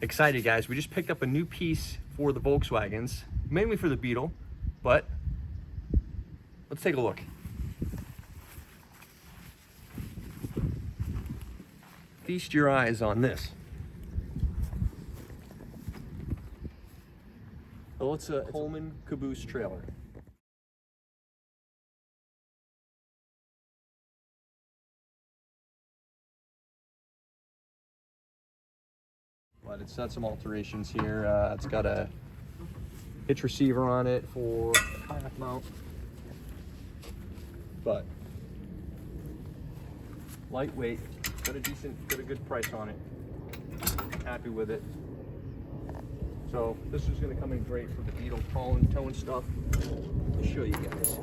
Excited, guys. We just picked up a new piece for the Volkswagens, mainly for the Beetle, but let's take a look. Feast your eyes on this. Well, it's a Coleman Caboose trailer. But it's had some alterations here. It's got a hitch receiver on it for a kayak mount. But lightweight, got a good price on it. Happy with it. So this is going to come in great for the Beetle towing stuff. I'll show you guys.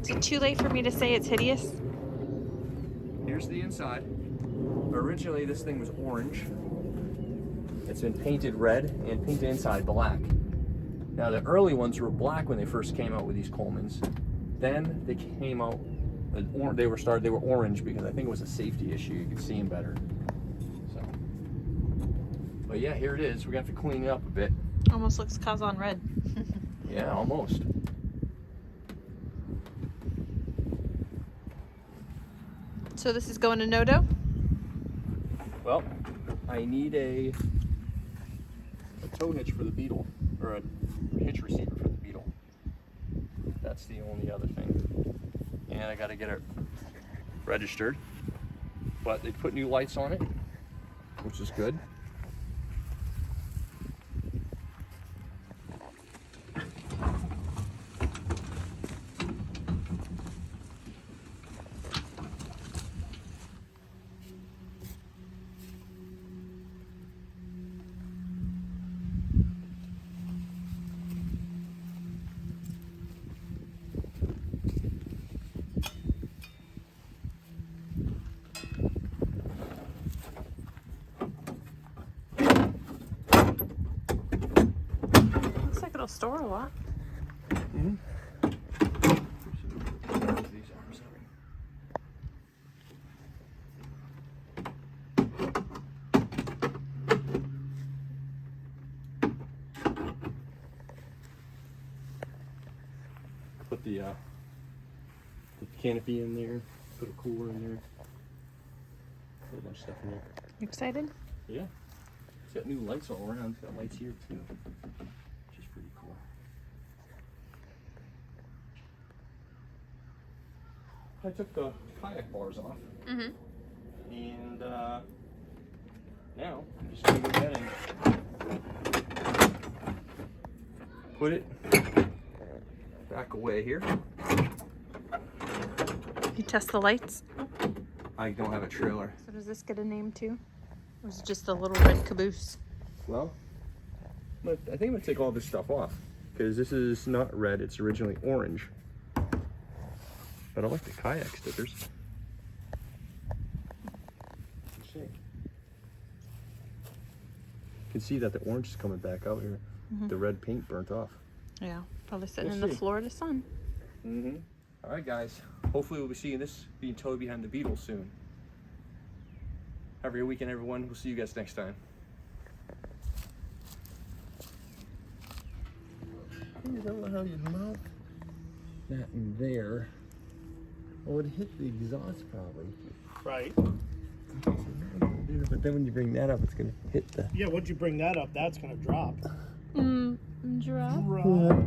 Is it too late for me to say it's hideous? Here's the inside. Originally this thing was orange. It's been painted red and painted inside black. Now the early ones were black when they first came out with these Colemans. Then they came out, they were orange because I think it was a safety issue. You could see them better. So, but yeah, here it is. We're gonna have to clean it up a bit. Almost looks Kazan red. Yeah, almost. So this is going to Nodo? Well, I need a tow hitch for the Beetle, or a hitch receiver for the Beetle. That's the only other thing. And I gotta get it registered. But they put new lights on it, which is good. Looks like it'll store a lot. Mm-hmm. Put the canopy in there, put a cooler in there, put a bunch of stuff in there. You excited? Yeah. It's got new lights all around. It's got lights here too, which is pretty cool. I took the kayak bars off. Mm-hmm. And now I'm just going to go ahead and put it back away here. You test the lights? I don't have a trailer. So does this get a name too? Or is it just a little red caboose? Well, I think I'm going to take all this stuff off because this is not red. It's originally orange. But I like the kayak stickers. You can see that the orange is coming back out here. Mm-hmm. The red paint burnt off. Yeah, probably sitting We'll in the see. Florida sun. Mm-hmm. All right, guys. Hopefully we'll be seeing this being towed behind the Beetle soon. Have a good weekend, everyone. We'll see you guys next time. I don't know how you mount that in there. Oh, it hit the exhaust probably. Right. But then when you bring that up, it's gonna hit the. Yeah, once you bring that up, that's gonna drop. Drop.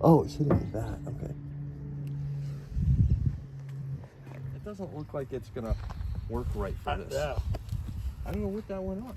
Oh, it's hitting like that. Okay. It doesn't look like it's gonna work right for this. Yeah. I don't know what that went on.